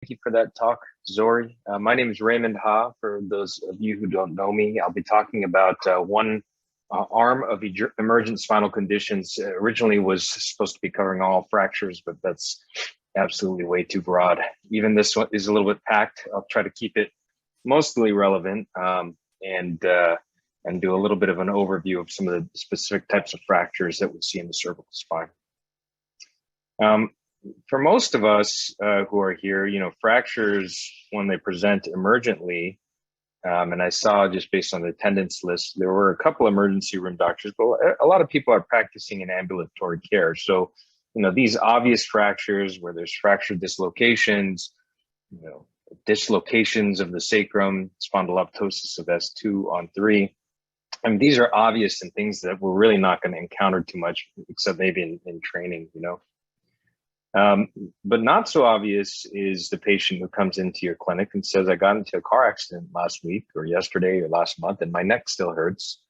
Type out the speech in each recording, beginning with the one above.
Thank you for that talk, Zori. My name is Raymond Hah. For those of you who don't know me, I'll be talking about one arm of emergent spinal conditions. Originally was supposed to be covering all fractures, but that's absolutely way too broad. Even this one is a little bit packed. I'll try to keep it mostly relevant and do a little bit of an overview of some of the specific types of fractures that we see in the cervical spine. For most of us who are here, fractures, when they present emergently, and I saw just based on the attendance list, there were a couple emergency room doctors, but a lot of people are practicing in ambulatory care. So, these obvious fractures where there's fracture dislocations, dislocations of the sacrum, spondyloptosis of S2 on 3. I mean, these are obvious and things that we're really not going to encounter too much, except maybe in training, But not so obvious is the patient who comes into your clinic and says, I got into a car accident last week or yesterday or last month and my neck still hurts.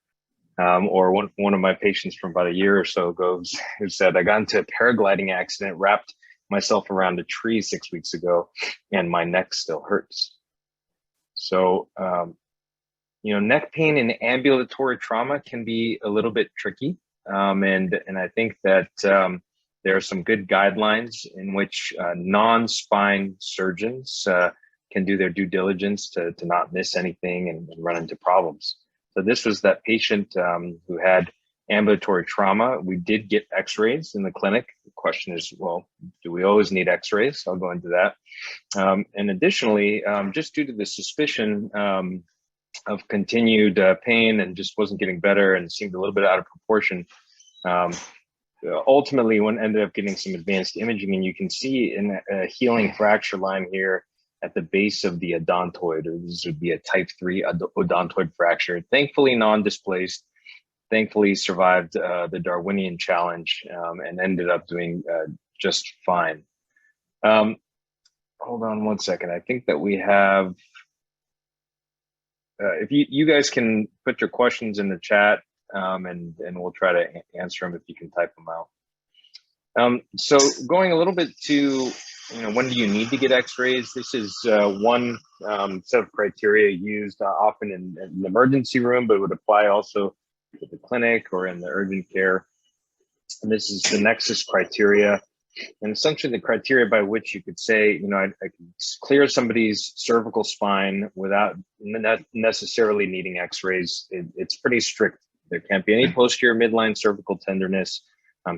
Or one of my patients from about a year or so ago who said, I got into a paragliding accident, wrapped myself around a tree 6 weeks ago and my neck still hurts. So, neck pain and ambulatory trauma can be a little bit tricky. And I think that there are some good guidelines in which non-spine surgeons can do their due diligence to not miss anything and run into problems. So this was that patient who had ambulatory trauma. We did get x-rays in the clinic. The question is, well, do we always need x-rays? I'll go into that. And additionally, just due to the suspicion of continued pain and just wasn't getting better and seemed a little bit out of proportion, ultimately one ended up getting some advanced imaging, and you can see in a healing fracture line here at the base of the odontoid, or this would be a type 3 odontoid fracture. Thankfully non-displaced, thankfully survived the Darwinian challenge and ended up doing just fine. Hold on one second. I think that we have, if you guys can put your questions in the chat, and we'll try to answer them if you can type them out. So going a little bit to, when do you need to get x-rays? This is one set of criteria used often in the emergency room, but it would apply also to the clinic or in the urgent care. And this is the nexus criteria. And essentially the criteria by which you could say, I can clear somebody's cervical spine without not necessarily needing x-rays. It's pretty strict. There can't be any posterior midline cervical tenderness,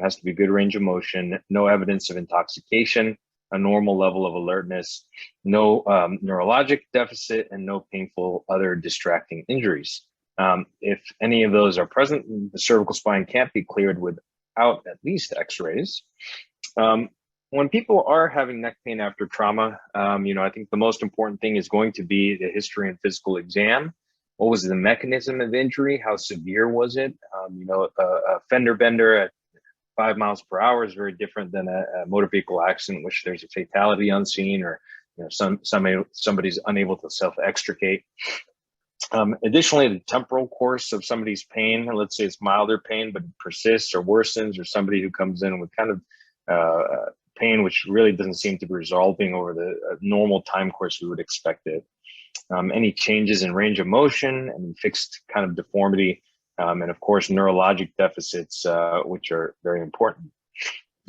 has to be good range of motion, no evidence of intoxication, a normal level of alertness, no neurologic deficit, and no painful other distracting injuries. If any of those are present, the cervical spine can't be cleared without at least x-rays. When people are having neck pain after trauma, I think the most important thing is going to be the history and physical exam. What was the mechanism of injury? How severe was it? A fender bender at 5 miles per hour is very different than a motor vehicle accident, in which there's a fatality unseen, or somebody's unable to self-extricate. Additionally, the temporal course of somebody's pain, let's say it's milder pain, but it persists or worsens, or somebody who comes in with kind of pain which really doesn't seem to be resolving over the normal time course we would expect it. Any changes in range of motion and fixed kind of deformity, and of course, neurologic deficits, which are very important.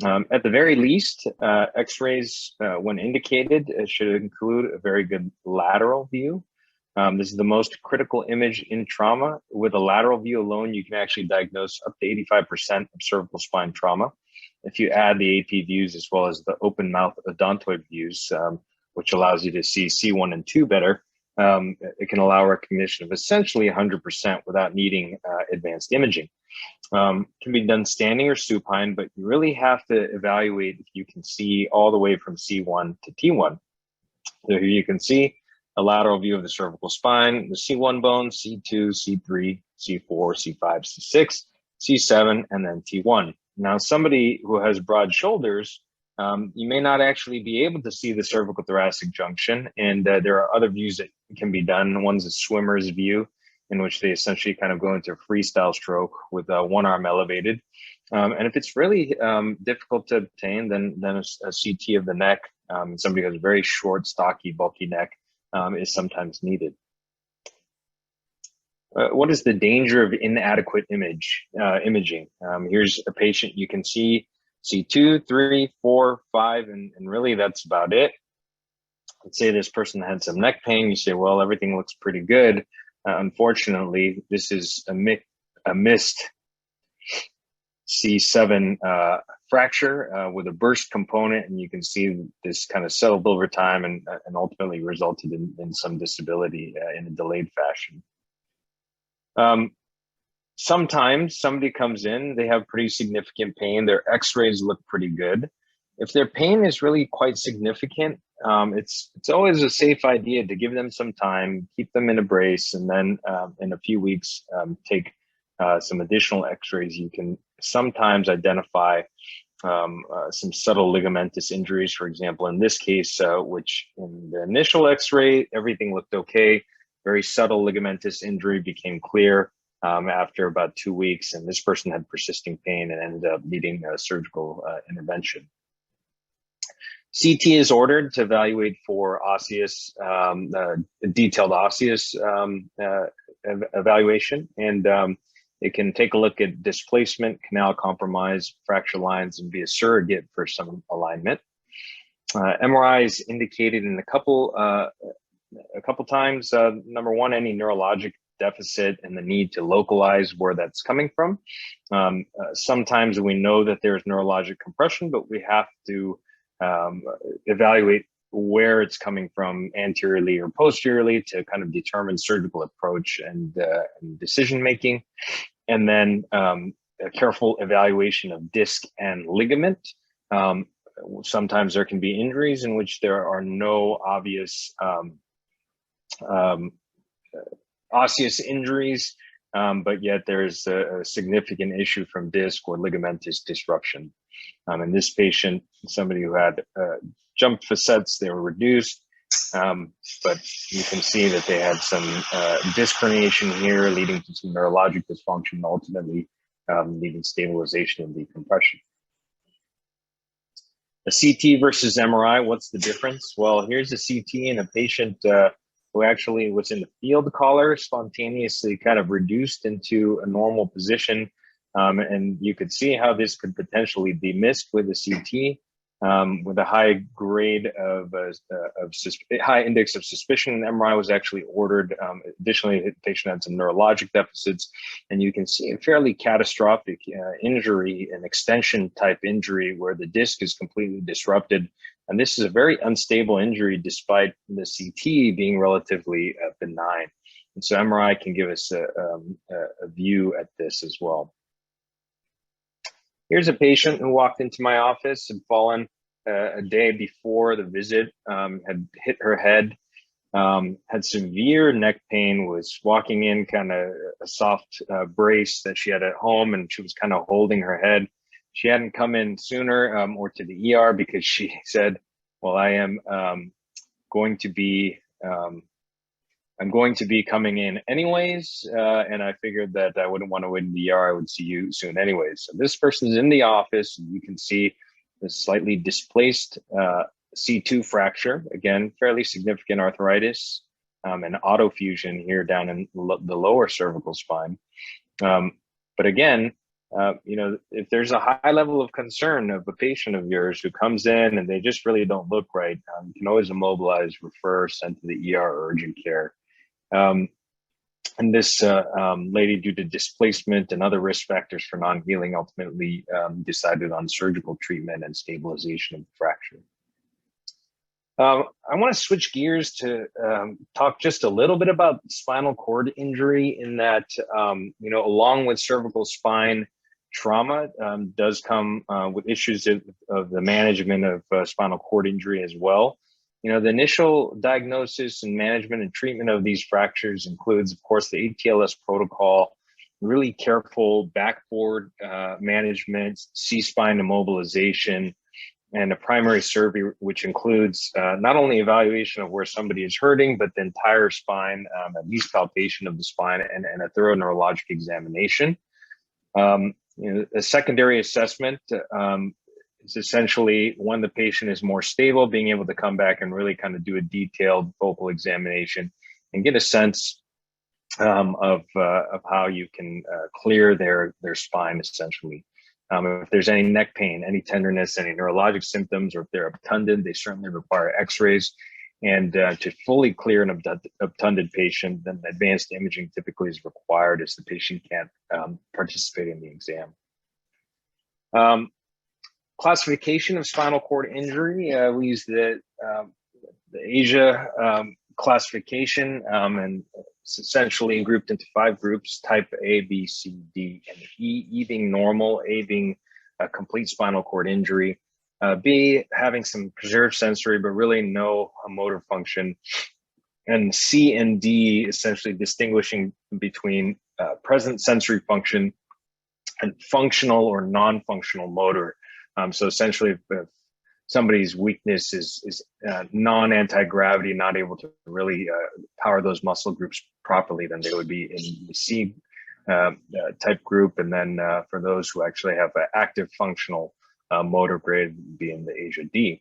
At the very least, x-rays, when indicated, should include a very good lateral view. This is the most critical image in trauma. With a lateral view alone, you can actually diagnose up to 85% of cervical spine trauma. If you add the AP views as well as the open mouth odontoid views, which allows you to see C1 and 2 better, it can allow recognition of essentially 100% without needing advanced imaging. Can be done standing or supine, but you really have to evaluate if you can see all the way from C1 to T1. So here you can see a lateral view of the cervical spine, the C1 bone, C2, C3, C4, C5, C6, C7, and then T1. Now, somebody who has broad shoulders, you may not actually be able to see the cervical thoracic junction, and there are other views that can be done. One's a swimmer's view, in which they essentially kind of go into a freestyle stroke with one arm elevated. And if it's really difficult to obtain, then a CT of the neck Somebody who has a very short, stocky, bulky neck is sometimes needed. What is the danger of inadequate imaging? Here's a patient. You can see 2, 3, 4, 5, and really that's about it. Let's say this person had some neck pain. You say, well, everything looks pretty good. Unfortunately, this is a missed C7 fracture with a burst component, and you can see this kind of settled over time and ultimately resulted in some disability in a delayed fashion. Sometimes somebody comes in, they have pretty significant pain, their x-rays look pretty good. If their pain is really quite significant, it's always a safe idea to give them some time, keep them in a brace, and then in a few weeks, take some additional x-rays. You can sometimes identify some subtle ligamentous injuries, for example, in this case, which in the initial x-ray, everything looked okay. Very subtle ligamentous injury became clear after about 2 weeks, and this person had persisting pain and ended up needing a surgical intervention. CT is ordered to evaluate for osseous, detailed osseous evaluation, and it can take a look at displacement, canal compromise, fracture lines, and be a surrogate for some alignment. MRI is indicated in a couple times. Number one, any neurologic deficit and the need to localize where that's coming from. Sometimes we know that there's neurologic compression, but we have to evaluate where it's coming from anteriorly or posteriorly to kind of determine surgical approach and decision making. And then a careful evaluation of disc and ligament. Sometimes there can be injuries in which there are no obvious osseous injuries, but yet there's a significant issue from disc or ligamentous disruption. In this patient, somebody who had jump facets, they were reduced, but you can see that they had some disc herniation here, leading to some neurologic dysfunction, ultimately leading stabilization and decompression. A CT versus MRI, what's the difference? Well, here's a CT in a patient who actually was in the field collar, spontaneously kind of reduced into a normal position. And you could see how this could potentially be missed with a CT with a high grade of high index of suspicion. MRI was actually ordered. Additionally, the patient had some neurologic deficits, and you can see a fairly catastrophic injury, an extension type injury where the disc is completely disrupted. And this is a very unstable injury despite the CT being relatively benign. And so MRI can give us a view at this as well. Here's a patient who walked into my office and fallen a day before the visit, had hit her head, had severe neck pain, was walking in kind of a soft brace that she had at home, and she was kind of holding her head. She hadn't come in sooner or to the ER because she said, well, I'm going to be coming in anyways, and I figured that I wouldn't want to wait in the ER. I would see you soon anyways. So this person's in the office, and you can see the slightly displaced C2 fracture, again, fairly significant arthritis and autofusion here down in the lower cervical spine. But again, if there's a high level of concern of a patient of yours who comes in and they just really don't look right, you can always immobilize, refer, send to the ER or urgent care. And this lady, due to displacement and other risk factors for non-healing, ultimately decided on surgical treatment and stabilization of the fracture. I want to switch gears to talk just a little bit about spinal cord injury, in that, along with cervical spine trauma does come with issues of the management of spinal cord injury as well. The initial diagnosis and management and treatment of these fractures includes, of course, the ATLS protocol, really careful backboard management, C-spine immobilization, and a primary survey, which includes not only evaluation of where somebody is hurting, but the entire spine, at least palpation of the spine, and a thorough neurologic examination. A secondary assessment It's essentially when the patient is more stable, being able to come back and really kind of do a detailed focal examination and get a sense of how you can clear their spine essentially. If there's any neck pain, any tenderness, any neurologic symptoms, or if they're obtunded, they certainly require x-rays. And to fully clear an obtunded patient, then advanced imaging typically is required as the patient can't participate in the exam. Classification of spinal cord injury, we use the Asia classification, and it's essentially grouped into 5 groups: type A, B, C, D, and E. E being normal, A being a complete spinal cord injury, B having some preserved sensory but really no motor function, and C and D essentially distinguishing between present sensory function and functional or non-functional motor. So essentially, if somebody's weakness is non-anti-gravity, not able to really power those muscle groups properly, then they would be in the C type group. And then for those who actually have an active functional motor grade, would be in the Asia D.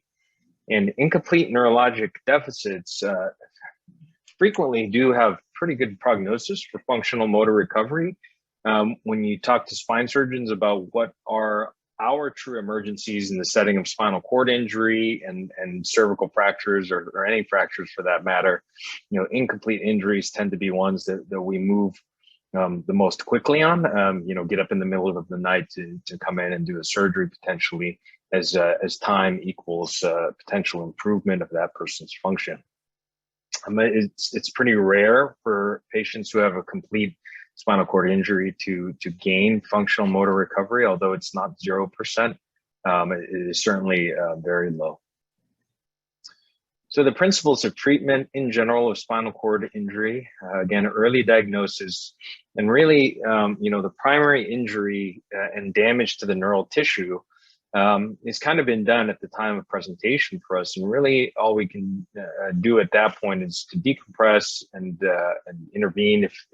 And incomplete neurologic deficits frequently do have pretty good prognosis for functional motor recovery. When you talk to spine surgeons about what are our true emergencies in the setting of spinal cord injury and cervical fractures or any fractures for that matter, incomplete injuries tend to be ones that we move the most quickly on, get up in the middle of the night to come in and do a surgery potentially as time equals potential improvement of that person's function. It's pretty rare for patients who have a complete spinal cord injury to gain functional motor recovery, although it's not 0%. It is certainly very low. So the principles of treatment in general of spinal cord injury, again, early diagnosis, and really, the primary injury and damage to the neural tissue is kind of been done at the time of presentation for us. And really all we can do at that point is to decompress and intervene if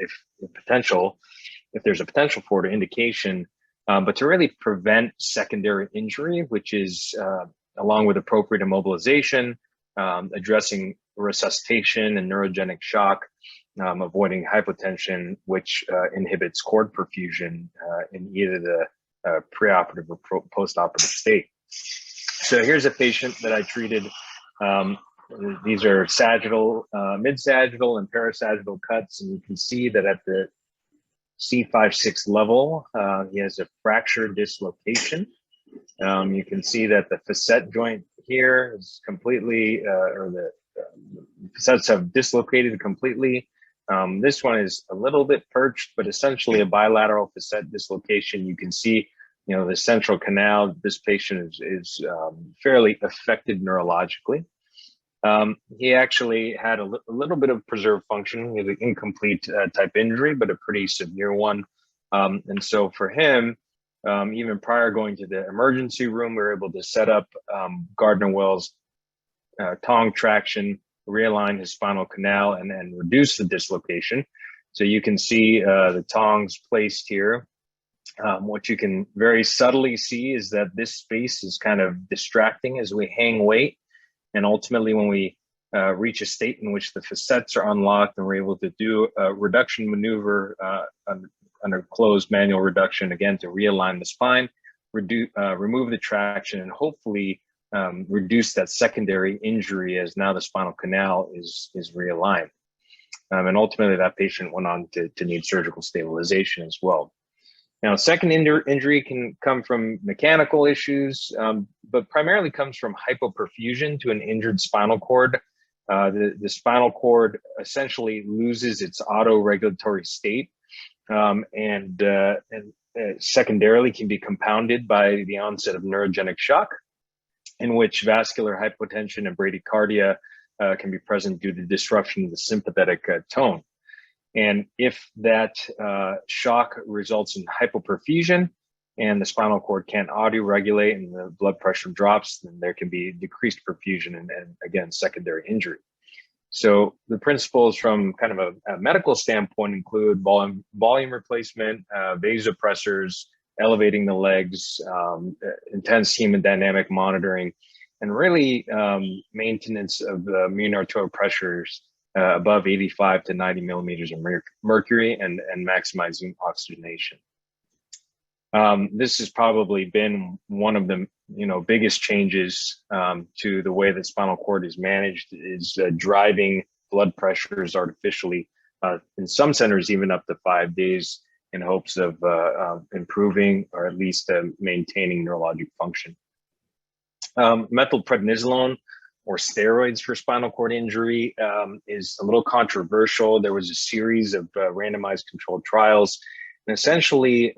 there's a potential for it, indication, but to really prevent secondary injury, which is along with appropriate immobilization, addressing resuscitation and neurogenic shock, avoiding hypotension, which inhibits cord perfusion in either the preoperative or postoperative state. So here's a patient that I treated. These are sagittal, mid-sagittal and parasagittal cuts, and you can see that at the C5-6 level, he has a fracture dislocation. You can see that the facet joint here is completely, the facets have dislocated completely. This one is a little bit perched, but essentially a bilateral facet dislocation. You can see, the central canal. This patient is fairly affected neurologically. He actually had a little bit of preserved function. He had an incomplete type injury, but a pretty severe one. And so for him, even prior going to the emergency room, we were able to set up Gardner-Wells tongue traction, realign his spinal canal, and reduce the dislocation. So you can see the tongs placed here. What you can very subtly see is that this space is kind of distracting as we hang weight. And ultimately, when we reach a state in which the facets are unlocked and we're able to do a reduction maneuver under closed manual reduction, again, to realign the spine, remove the traction, and hopefully reduce that secondary injury as now the spinal canal is realigned. And ultimately, that patient went on to need surgical stabilization as well. Now, second injury can come from mechanical issues, but primarily comes from hypoperfusion to an injured spinal cord. The spinal cord essentially loses its autoregulatory state, and secondarily can be compounded by the onset of neurogenic shock, in which vascular hypotension and bradycardia can be present due to disruption of the sympathetic tone. And if that shock results in hypoperfusion and the spinal cord can't auto-regulate and the blood pressure drops, then there can be decreased perfusion and again, secondary injury. So the principles from kind of a medical standpoint include volume replacement, vasopressors, elevating the legs, intense hemodynamic monitoring, and really maintenance of the mean arterial pressures above 85 to 90 millimeters of mercury, and maximizing oxygenation. This has probably been one of the biggest changes to the way that spinal cord is managed, is driving blood pressures artificially, in some centers even up to 5 days, in hopes of improving or at least maintaining neurologic function. Methylprednisolone, or steroids for spinal cord injury, is a little controversial. There was a series of randomized controlled trials, and essentially,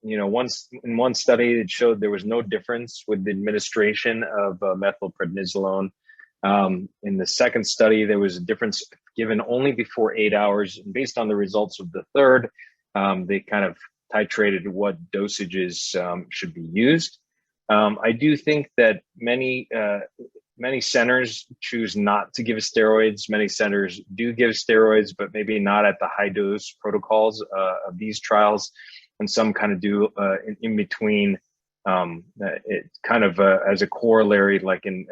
once in one study, it showed there was no difference with the administration of methylprednisolone. In the second study, there was a difference given only before 8 hours, and based on the results of the third, they kind of titrated what dosages should be used. I do think that many centers choose not to give steroids. Many centers do give steroids, but maybe not at the high dose protocols of these trials. And some kind of do in between, it kind of as a corollary, like in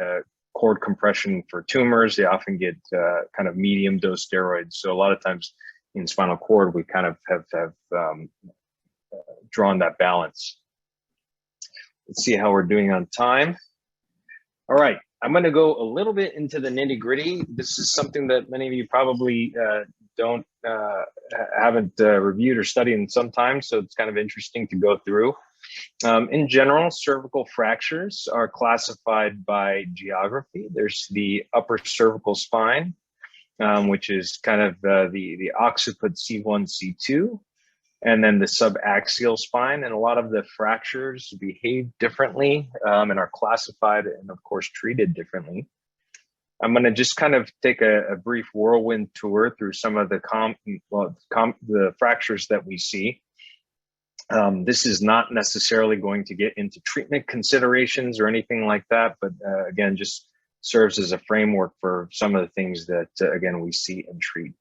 cord compression for tumors, they often get kind of medium dose steroids. So a lot of times in spinal cord, we kind of have drawn that balance. Let's see how we're doing on time. All right, I'm going to go a little bit into the nitty gritty. This is something that many of you probably haven't reviewed or studied in some time, so it's kind of interesting to go through. In general, cervical fractures are classified by geography. There's the upper cervical spine, which is kind of the occiput C1, C2, and then the subaxial spine. And a lot of the fractures behave differently and are classified and, of course, treated differently. I'm going to just kind of take a brief whirlwind tour through some of the the fractures that we see. This is not necessarily going to get into treatment considerations or anything like that, but again, just serves as a framework for some of the things that, again, we see and treat.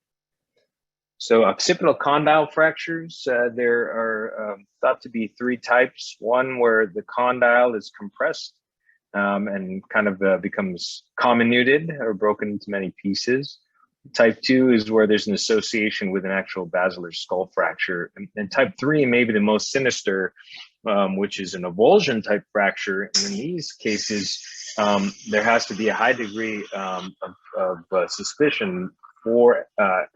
So occipital condyle fractures, there are thought to be 3 types. One where the condyle is compressed and kind of becomes comminuted or broken into many pieces. Type 2 is where there's an association with an actual basilar skull fracture. And type 3 may be the most sinister, which is an avulsion type fracture. And in these cases, there has to be a high degree of suspicion for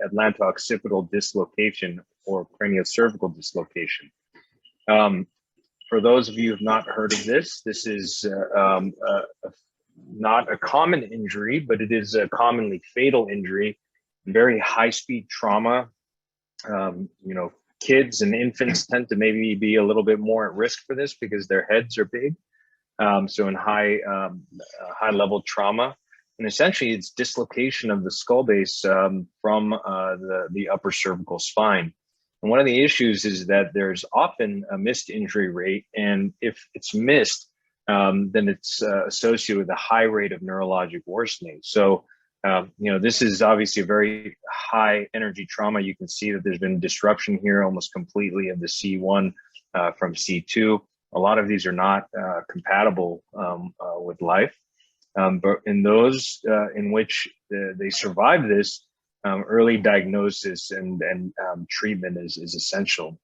atlanto-occipital dislocation or craniocervical dislocation. For those of you who have not heard of this, this is not a common injury, but it is a commonly fatal injury, very high-speed trauma. Kids and infants tend to maybe be a little bit more at risk for this because their heads are big. So in high-level trauma. And essentially, it's dislocation of the skull base from the upper cervical spine. And one of the issues is that there's often a missed injury rate. And if it's missed, then it's associated with a high rate of neurologic worsening. So, this is obviously a very high energy trauma. You can see that there's been disruption here almost completely of the C1 from C2. A lot of these are not compatible with life. But in those in which they survive this, early diagnosis and treatment is essential.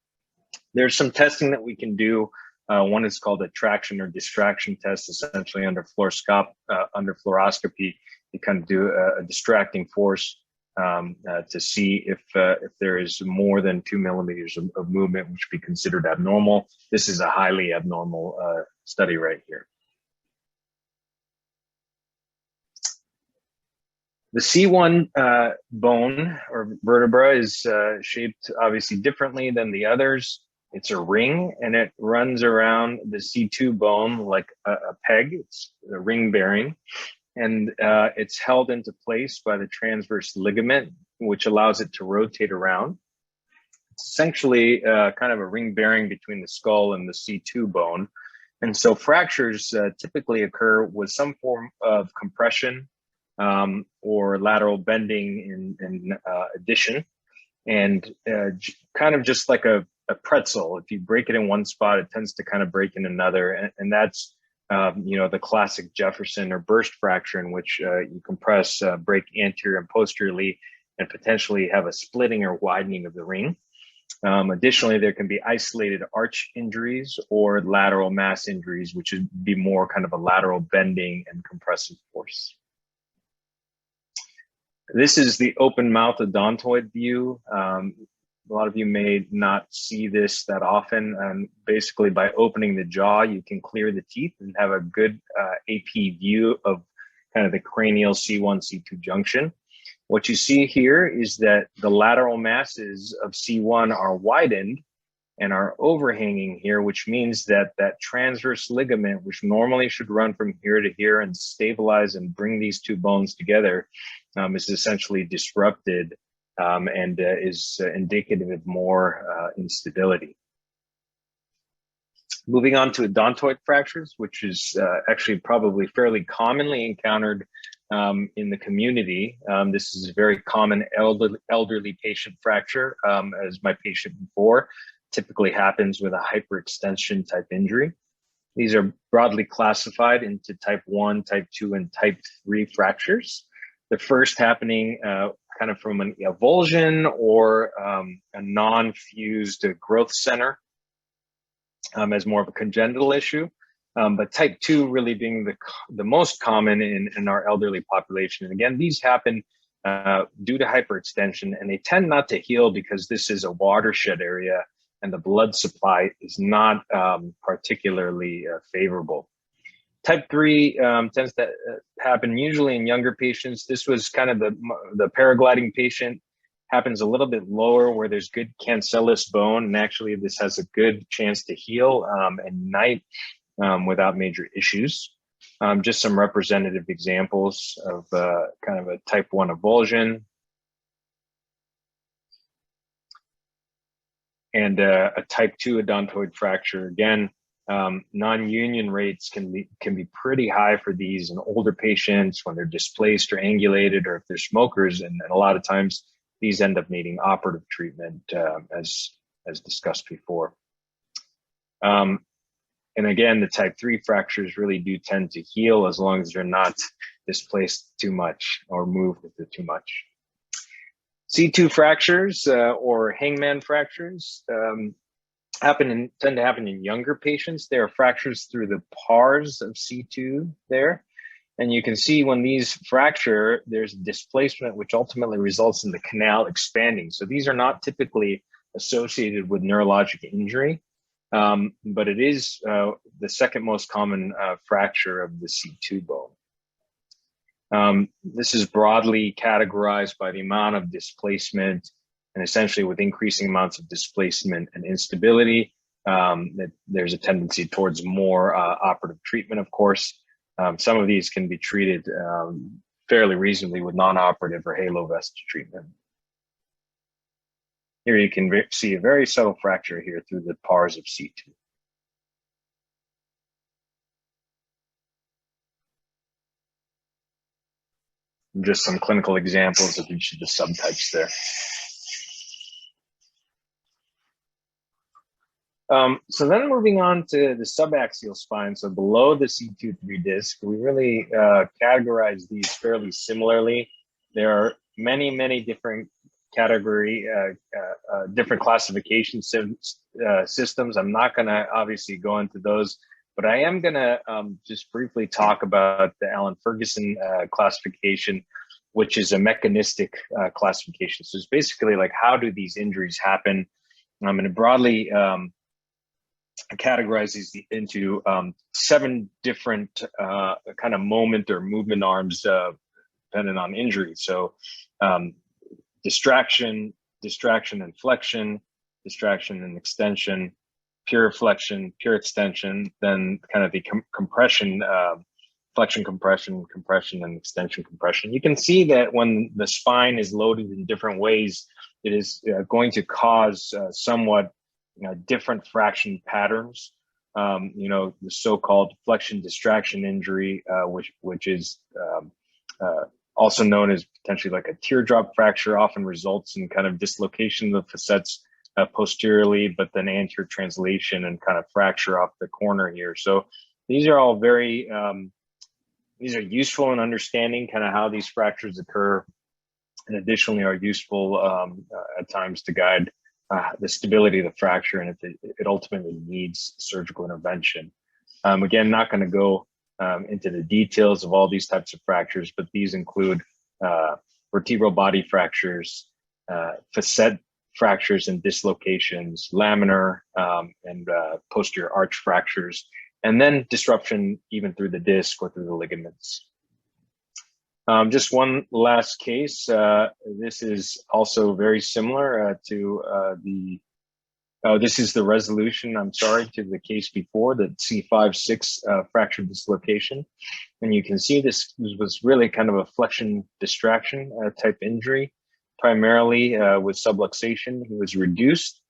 There's some testing that we can do. One is called a traction or distraction test, essentially under fluoroscopy. You kind of do a distracting force to see if there is more than 2 millimeters of movement, which would be considered abnormal. This is a highly abnormal study right here. The C1 bone or vertebra is shaped obviously differently than the others. It's a ring and it runs around the C2 bone like a peg. It's a ring bearing, and it's held into place by the transverse ligament, which allows it to rotate around. It's essentially kind of a ring bearing between the skull and the C2 bone. And so fractures typically occur with some form of compression or lateral bending in addition, and kind of just like a a pretzel. If you break it in one spot, it tends to kind of break in another, and that's the classic Jefferson or burst fracture, in which you compress, break anterior and posteriorly, and potentially have a splitting or widening of the ring. Additionally, there can be isolated arch injuries or lateral mass injuries, which would be more kind of a lateral bending and compressive force. This is the open mouth odontoid view. A lot of you may not see this that often. Basically, by opening the jaw, you can clear the teeth and have a good AP view of kind of the cranial C1, C2 junction. What you see here is that the lateral masses of C1 are widened and are overhanging here, which means that that transverse ligament, which normally should run from here to here and stabilize and bring these two bones together, is essentially disrupted and is indicative of more instability. Moving on to odontoid fractures, which is actually probably fairly commonly encountered in the community. This is a very common elderly patient fracture, as my patient before, typically happens with a hyperextension type injury. These are broadly classified into type 1, type 2, and type 3 fractures. The first happening kind of from an avulsion or a non-fused growth center as more of a congenital issue. But type 2 really being the most common in our elderly population. And again, these happen due to hyperextension, and they tend not to heal because this is a watershed area and the blood supply is not particularly favorable. Type 3 tends to happen usually in younger patients. This was kind of the paragliding patient. Happens a little bit lower where there's good cancellous bone, and actually this has a good chance to heal at night without major issues. Just some representative examples of kind of a type 1 avulsion. And a type 2 odontoid fracture. Again, non-union rates can be pretty high for these in older patients when they're displaced or angulated, or if they're smokers, and a lot of times these end up needing operative treatment, as discussed before. And again, the type 3 fractures really do tend to heal as long as they're not displaced too much or moved with it too much. C2 fractures or hangman fractures tend to happen in younger patients. There are fractures through the pars of C2 there. And you can see when these fracture, there's displacement, which ultimately results in the canal expanding. So these are not typically associated with neurologic injury, but it is the second most common fracture of the C2 bone. This is broadly categorized by the amount of displacement, and essentially with increasing amounts of displacement and instability, that there's a tendency towards more operative treatment, of course. Some of these can be treated fairly reasonably with non-operative or halo vest treatment. Here you can see a very subtle fracture here through the pars of C2. Just some clinical examples of each of the subtypes there. So then moving on to the subaxial spine, so below the C2-3 disc, we really categorize these fairly similarly. There are many, many different different classification systems. I'm not going to obviously go into those, but I am going to just briefly talk about the Alan Ferguson classification, which is a mechanistic classification. So it's basically like, how do these injuries happen? And it broadly categorizes into 7 different kind of moment or movement arms depending on injury. So distraction and flexion, distraction and extension, pure flexion, pure extension, then kind of the compression, flexion, compression, compression, and extension, compression. You can see that when the spine is loaded in different ways, it is going to cause somewhat different fraction patterns. The so-called flexion distraction injury, which is also known as potentially like a teardrop fracture, often results in kind of dislocation of the facets posteriorly, but then anterior translation and kind of fracture off the corner here. So these are all very, these are useful in understanding kind of how these fractures occur, and additionally are useful at times to guide the stability of the fracture and if it ultimately needs surgical intervention. Again, not going to go into the details of all these types of fractures, but these include vertebral body fractures, facet fractures and dislocations, laminar and posterior arch fractures, and then disruption even through the disc or through the ligaments. Just one last case. This is also very similar to this is the resolution, I'm sorry, to the case before, the C5-6 fracture dislocation. And you can see this was really kind of a flexion distraction type injury, primarily with subluxation. He was reduced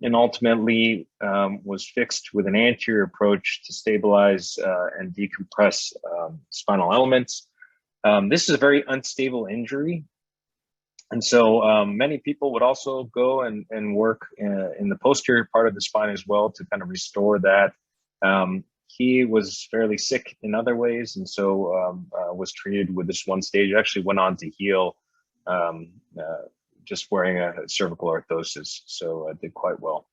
and ultimately was fixed with an anterior approach to stabilize and decompress spinal elements. This is a very unstable injury. And so many people would also go and work in the posterior part of the spine as well to kind of restore that. He was fairly sick in other ways, and so was treated with this one stage. Actually went on to heal just wearing a cervical orthosis, so did quite well.